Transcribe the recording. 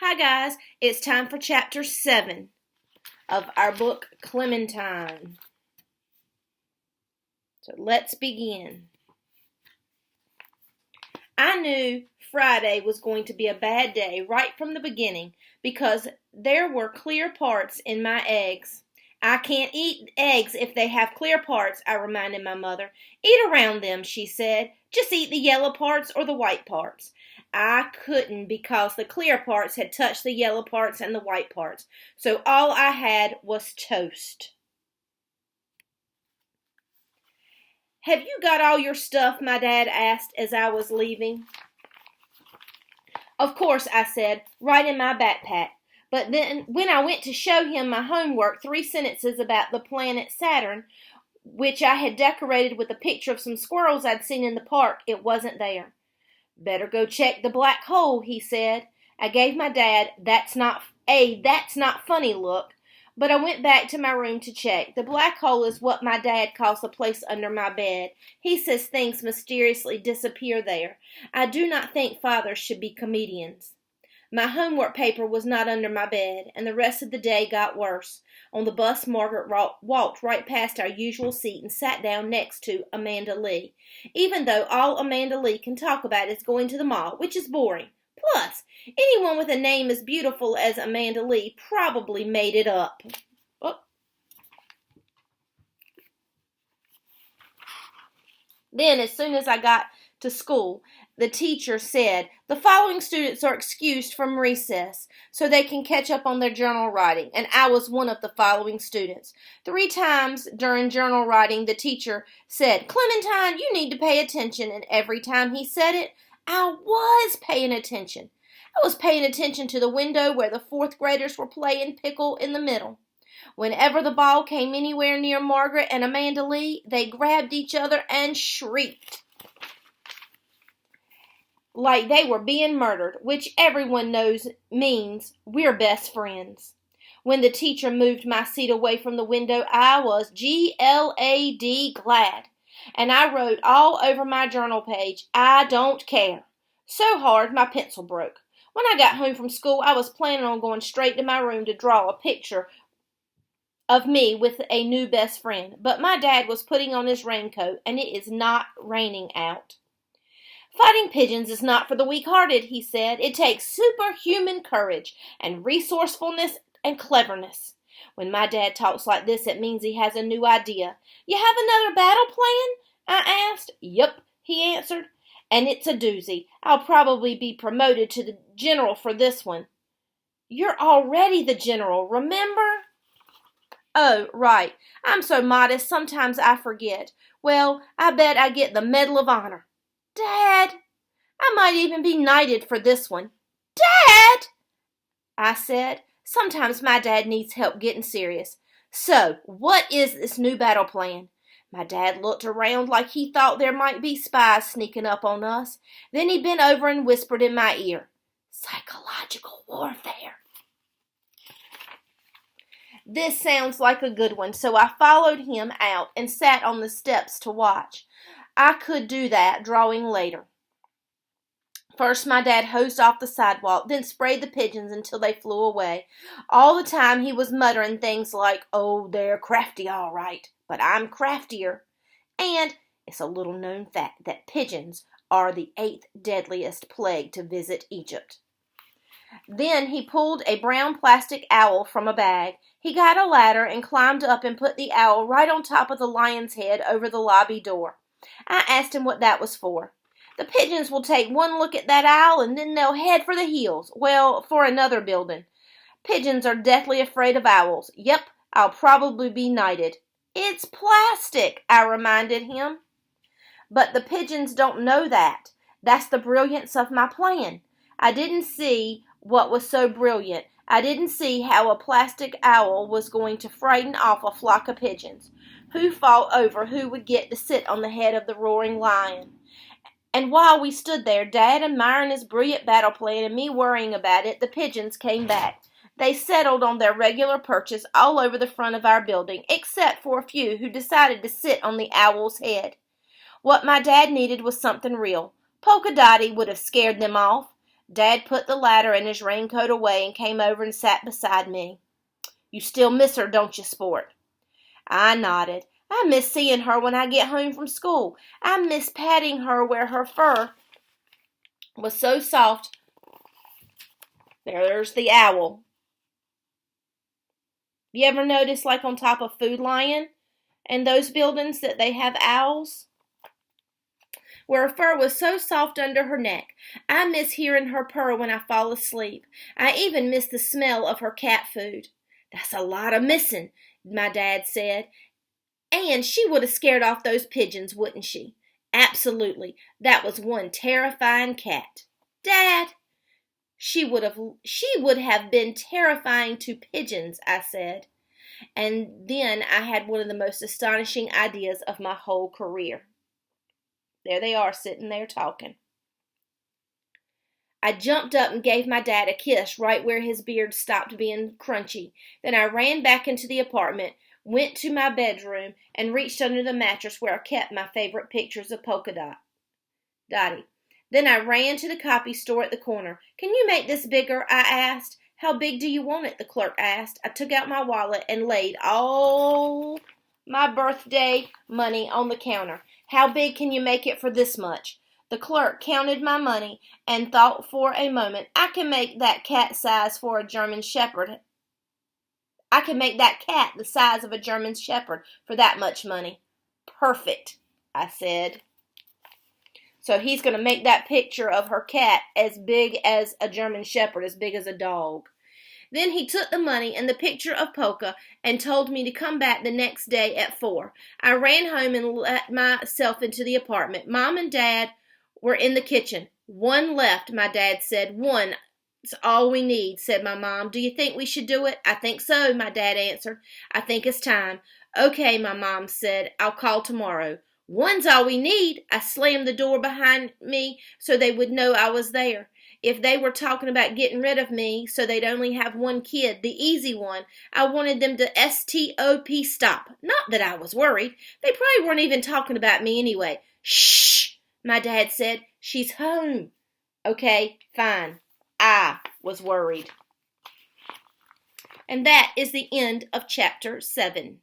Hi guys, it's time for chapter 7 of our book Clementine. So let's begin. I knew Friday was going to be a bad day right from the beginning because there were clear parts in my eggs. I can't eat eggs if they have clear parts, I reminded my mother. Eat around them, she said. Just eat the yellow parts or the white parts. I couldn't because the clear parts had touched the yellow parts and the white parts. So all I had was toast. Have you got all your stuff? My dad asked as I was leaving. Of course, I said, right in my backpack. But then when I went to show him my homework, 3 sentences about the planet Saturn, which I had decorated with a picture of some squirrels I'd seen in the park, it wasn't there. Better go check the black hole, he said. I gave my dad that's not funny look, but I went back to my room to check. The black hole is what my dad calls the place under my bed. He says things mysteriously disappear there. I do not think fathers should be comedians. My homework paper was not under my bed, and the rest of the day got worse. On the bus, Margaret walked right past our usual seat and sat down next to Amanda Lee, even though all Amanda Lee can talk about is going to the mall, which is boring. Plus, anyone with a name as beautiful as Amanda Lee probably made it up. Oh. Then, as soon as I got to school, the teacher said, the following students are excused from recess so they can catch up on their journal writing, and I was one of the following students. 3 times during journal writing, the teacher said, Clementine, you need to pay attention, and every time he said it, I was paying attention. I was paying attention to the window where the 4th graders were playing pickle in the middle. Whenever the ball came anywhere near Margaret and Amanda Lee, they grabbed each other and shrieked like they were being murdered, which everyone knows means we're best friends. When the teacher moved my seat away from the window, I was glad. And I wrote all over my journal page, I don't care. So hard my pencil broke. When I got home from school, I was planning on going straight to my room to draw a picture of me with a new best friend. But my dad was putting on his raincoat, and it is not raining out. Fighting pigeons is not for the weak-hearted, he said. It takes superhuman courage and resourcefulness and cleverness. When my dad talks like this, it means he has a new idea. You have another battle plan? I asked. Yep, he answered. And it's a doozy. I'll probably be promoted to the general for this one. You're already the general, remember? Oh, right. I'm so modest, sometimes I forget. Well, I bet I get the Medal of Honor. Dad, I might even be knighted for this one. Dad, I said. Sometimes my dad needs help getting serious. So, what is this new battle plan? My dad looked around like he thought there might be spies sneaking up on us. Then he bent over and whispered in my ear, psychological warfare. This sounds like a good one, so I followed him out and sat on the steps to watch. I could do that drawing later. First, my dad hosed off the sidewalk, then sprayed the pigeons until they flew away. All the time he was muttering things like, oh, they're crafty all right, but I'm craftier. And it's a little known fact that pigeons are the 8th deadliest plague to visit Egypt. Then he pulled a brown plastic owl from a bag. He got a ladder and climbed up and put the owl right on top of the lion's head over the lobby door. I asked him what that was for. The pigeons will take one look at that owl and then they'll head for the hills. Well, for another building. Pigeons are deathly afraid of owls. Yep, I'll probably be knighted. It's plastic, I reminded him. But the pigeons don't know that. That's the brilliance of my plan. I didn't see what was so brilliant. I didn't see how a plastic owl was going to frighten off a flock of pigeons. Who fought over who would get to sit on the head of the roaring lion? And while we stood there, Dad admiring his brilliant battle plan and me worrying about it, the pigeons came back. They settled on their regular perches all over the front of our building, except for a few who decided to sit on the owl's head. What my dad needed was something real. Polka Dotty would have scared them off. Dad put the ladder and his raincoat away and came over and sat beside me. You still miss her, don't you, sport? I nodded. I miss seeing her when I get home from school. I miss patting her where her fur was so soft. There's the owl. You ever notice, like on top of Food Lion and those buildings, that they have owls? Where her fur was so soft under her neck. I miss hearing her purr when I fall asleep. I even miss the smell of her cat food. That's a lot of missing, my dad said. And she would have scared off those pigeons, wouldn't she? Absolutely. That was one terrifying cat. Dad, she would have been terrifying to pigeons, I said. And then I had one of the most astonishing ideas of my whole career. There they are, sitting there talking. I jumped up and gave my dad a kiss right where his beard stopped being crunchy. Then I ran back into the apartment, went to my bedroom, and reached under the mattress where I kept my favorite pictures of Dottie. Then I ran to the copy store at the corner. Can you make this bigger? I asked. How big do you want it? The clerk asked. I took out my wallet and laid all my birthday money on the counter. How big can you make it for this much? The clerk counted my money and thought for a moment. I can make that cat size for a German Shepherd. I can make that cat the size of a German Shepherd for that much money. Perfect, I said. So he's going to make that picture of her cat as big as a German Shepherd, as big as a dog. Then he took the money and the picture of Polka and told me to come back the next day at 4. I ran home and let myself into the apartment. Mom and Dad were in the kitchen. One left, my dad said. One's all we need, said my mom. Do you think we should do it? I think so, my dad answered. I think it's time. Okay, my mom said. I'll call tomorrow. One's all we need. I slammed the door behind me so they would know I was there. If they were talking about getting rid of me so they'd only have one kid, the easy one, I wanted them to stop. Not that I was worried. They probably weren't even talking about me anyway. Shh, my dad said. She's home. Okay, fine. I was worried. And that is the end of chapter 7.